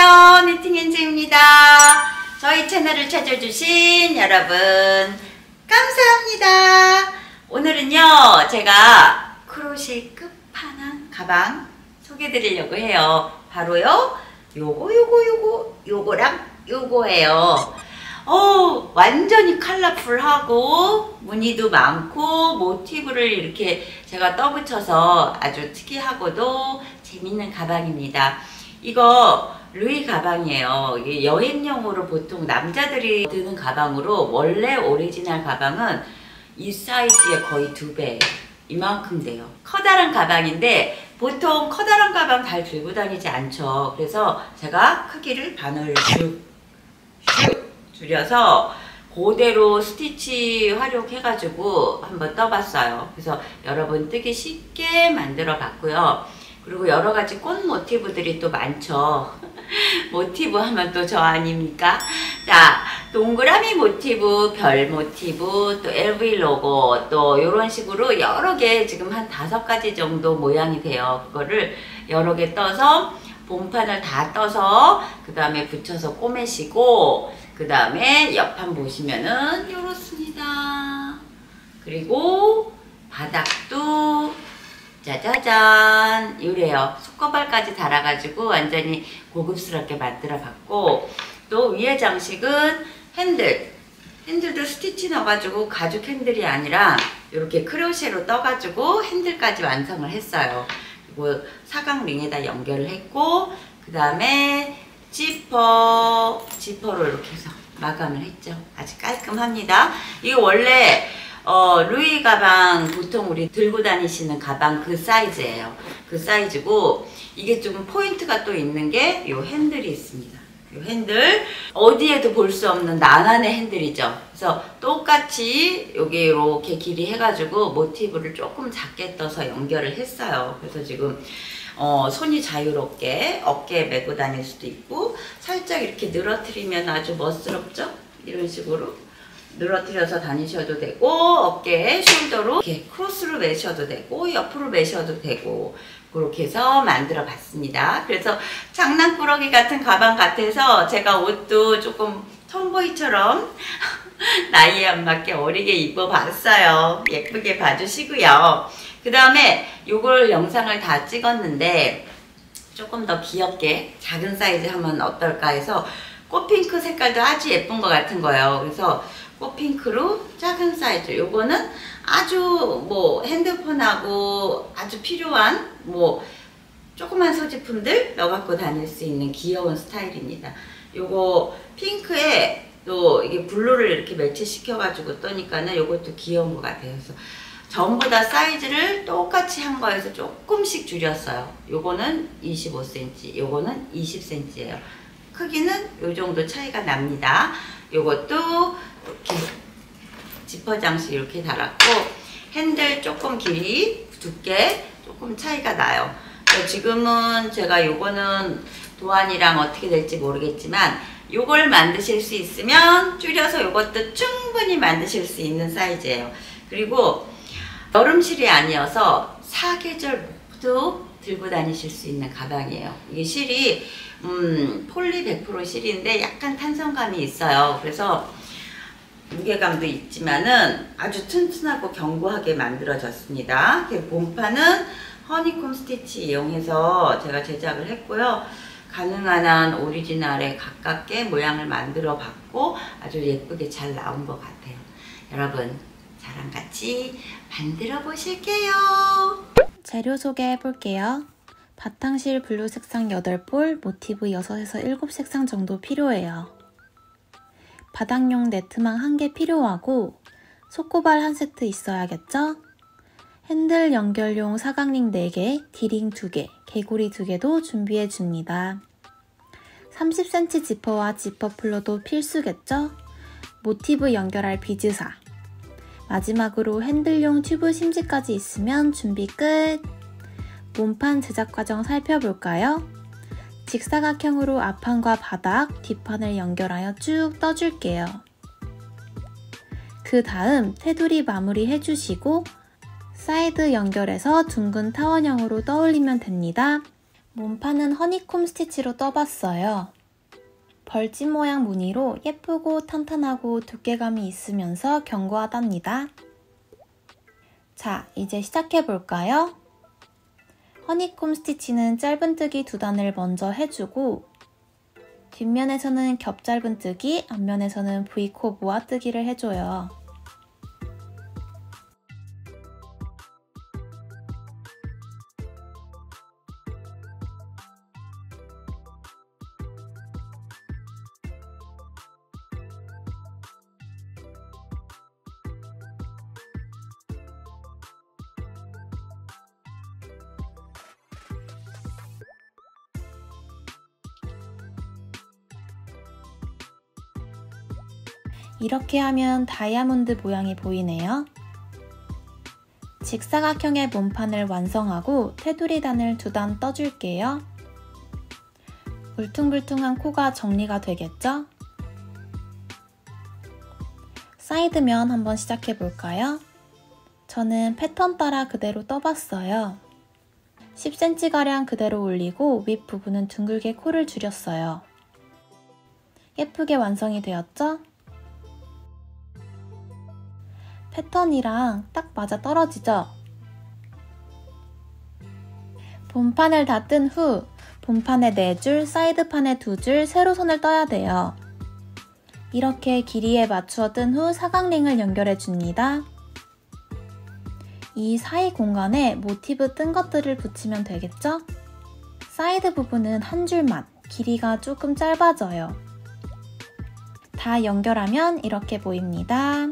안녕하세요. 니팅엔즈입니다. 저희 채널을 찾아주신 여러분 감사합니다. 오늘은요 제가 크로시 끝판왕 가방 소개해 드리려고 해요. 바로요 요거랑 요거예요. 완전히 컬러풀하고 무늬도 많고 모티브를 이렇게 제가 떠붙여서 아주 특이하고도 재밌는 가방입니다. 이거 루이 가방이에요. 이게 여행용으로 보통 남자들이 드는 가방으로, 원래 오리지널 가방은 이 사이즈의 거의 2배, 이만큼 돼요. 커다란 가방인데 보통 커다란 가방 잘 들고 다니지 않죠. 그래서 제가 크기를 반을 슉 줄여서 그대로 스티치 활용해가지고 한번 떠봤어요. 그래서 여러분 뜨기 쉽게 만들어 봤고요. 그리고 여러가지 꽃 모티브들이 또 많죠. 모티브 하면 또 저 아닙니까? 자, 동그라미 모티브, 별 모티브, 또 LV 로고, 또 이런 식으로 여러 개, 지금 한 5가지 정도 모양이 돼요. 그거를 여러 개 떠서 본판을 다 떠서 그 다음에 붙여서 꼬매시고, 그 다음에 옆판 보시면은 이렇습니다. 그리고 바닥도 짜자잔 이래요. 속거발까지 달아가지고 완전히 고급스럽게 만들어 봤고, 또 위에 장식은 핸들도 스티치 넣어가지고 가죽 핸들이 아니라 이렇게 크로셰로 떠가지고 핸들까지 완성을 했어요. 그리고 사각링에다 연결을 했고, 그 다음에 지퍼로 이렇게 해서 마감을 했죠. 아주 깔끔합니다. 이거 원래 루이 가방 보통 우리 들고 다니시는 가방 그 사이즈예요. 그 사이즈고, 이게 좀 포인트가 또 있는 게 요 핸들이 있습니다. 요 핸들 어디에도 볼 수 없는 나만의 핸들이죠. 그래서 똑같이 여기 이렇게 길이 해가지고 모티브를 조금 작게 떠서 연결을 했어요. 그래서 지금 손이 자유롭게 어깨에 메고 다닐 수도 있고, 살짝 이렇게 늘어뜨리면 아주 멋스럽죠. 이런 식으로 늘어뜨려서 다니셔도 되고, 어깨에 숄더로 이렇게 크로스로 매셔도 되고, 옆으로 매셔도 되고, 그렇게 해서 만들어 봤습니다. 그래서 장난꾸러기 같은 가방 같아서 제가 옷도 조금 톰보이처럼 나이에 안 맞게 어리게 입어봤어요. 예쁘게 봐주시고요. 그 다음에 요걸 영상을 다 찍었는데 조금 더 귀엽게 작은 사이즈 하면 어떨까 해서 꽃핑크 색깔도 아주 예쁜 것 같은 거예요. 그래서 꽃핑크로 작은 사이즈, 요거는 아주 뭐 핸드폰하고 아주 필요한 뭐 조그만 소지품들 넣어갖고 다닐 수 있는 귀여운 스타일입니다. 요거 핑크에 또 이게 블루를 이렇게 매치시켜가지고 떠니까는 요것도 귀여운 것 같아요. 그래서 전부 다 사이즈를 똑같이 한 거에서 조금씩 줄였어요. 요거는 25cm, 요거는 20cm예요. 크기는 요 정도 차이가 납니다. 요것도 이렇게 지퍼 장식 이렇게 달았고, 핸들 조금 길이 두께 조금 차이가 나요. 지금은 제가 요거는 도안이랑 어떻게 될지 모르겠지만 요걸 만드실 수 있으면 줄여서 요것도 충분히 만드실 수 있는 사이즈예요. 그리고 여름실이 아니어서 사계절 모두 들고 다니실 수 있는 가방이에요. 이게 실이 폴리 100% 실인데 약간 탄성감이 있어요. 그래서 무게감도 있지만은 아주 튼튼하고 견고하게 만들어졌습니다. 본판은 허니콤 스티치 이용해서 제가 제작을 했고요. 가능한 한 오리지널에 가깝게 모양을 만들어 봤고 아주 예쁘게 잘 나온 것 같아요. 여러분 저랑 같이 만들어 보실게요. 재료 소개해 볼게요. 바탕실 블루 색상 8볼, 모티브 6에서 7색상 정도 필요해요. 바닥용 네트망 1개 필요하고, 속고발 1세트 있어야겠죠? 핸들 연결용 사각링 4개, 디링 2개, 개구리 2개도 준비해 줍니다. 30cm 지퍼와 지퍼 플러도 필수겠죠? 모티브 연결할 비즈사. 마지막으로 핸들용 튜브 심지까지 있으면 준비 끝! 몸판 제작 과정 살펴볼까요? 직사각형으로 앞판과 바닥, 뒷판을 연결하여 쭉 떠줄게요. 그 다음 테두리 마무리 해주시고 사이드 연결해서 둥근 타원형으로 떠올리면 됩니다. 몸판은 허니콤 스티치로 떠봤어요. 벌집 모양 무늬로 예쁘고 탄탄하고 두께감이 있으면서 견고하답니다. 자, 이제 시작해볼까요? 허니콤 스티치는 짧은뜨기 2단을 먼저 해주고 뒷면에서는 겹짧은뜨기, 앞면에서는 V코 모아뜨기를 해줘요. 이렇게 하면 다이아몬드 모양이 보이네요. 직사각형의 몸판을 완성하고 테두리단을 2단 떠줄게요. 울퉁불퉁한 코가 정리가 되겠죠? 사이드면 한번 시작해볼까요? 저는 패턴 따라 그대로 떠봤어요. 10cm가량 그대로 올리고 윗부분은 둥글게 코를 줄였어요. 예쁘게 완성이 되었죠? 패턴이랑 딱 맞아 떨어지죠? 본판을 다 뜬 후 본판에 4줄, 사이드판에 2줄, 세로선을 떠야 돼요. 이렇게 길이에 맞추어 뜬 후 사각링을 연결해 줍니다. 이 사이 공간에 모티브 뜬 것들을 붙이면 되겠죠? 사이드 부분은 한 줄만, 길이가 조금 짧아져요. 다 연결하면 이렇게 보입니다.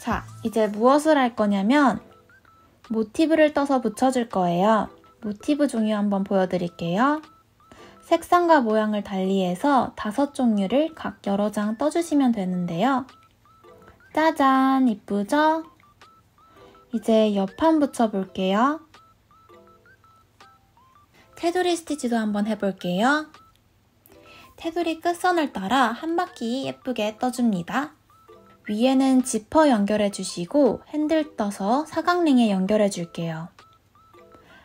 자, 이제 무엇을 할 거냐면 모티브를 떠서 붙여줄 거예요. 모티브 종류 한번 보여드릴게요. 색상과 모양을 달리해서 5종류를 각 여러 장 떠주시면 되는데요. 짜잔, 이쁘죠? 이제 옆판 붙여볼게요. 테두리 스티치도 한번 해볼게요. 테두리 끝선을 따라 한 바퀴 예쁘게 떠줍니다. 위에는 지퍼 연결해 주시고 핸들 떠서 사각링에 연결해 줄게요.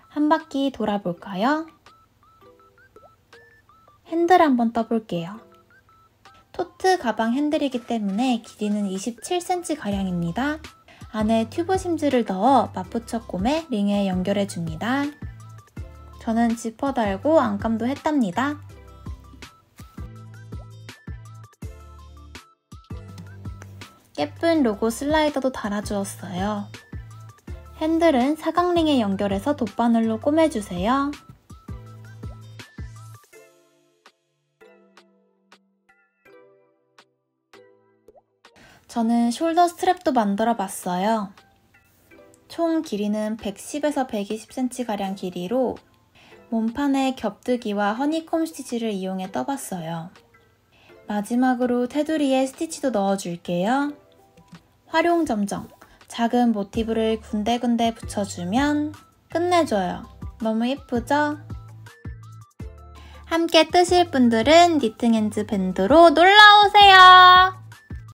한 바퀴 돌아볼까요? 핸들 한번 떠볼게요. 토트 가방 핸들이기 때문에 길이는 27cm가량입니다. 안에 튜브 심지를 넣어 맞붙여 꿰매 링에 연결해 줍니다. 저는 지퍼 달고 안감도 했답니다. 예쁜 로고 슬라이더도 달아주었어요. 핸들은 사각링에 연결해서 돗바늘로 꼬매주세요. 저는 숄더 스트랩도 만들어 봤어요. 총 길이는 110에서 120cm가량 길이로 몸판에 겹뜨기와 허니콤 스티치를 이용해 떠봤어요. 마지막으로 테두리에 스티치도 넣어줄게요. 활용점정, 작은 모티브를 군데군데 붙여주면 끝내줘요. 너무 예쁘죠? 함께 뜨실 분들은 니팅핸즈 밴드로 놀러오세요!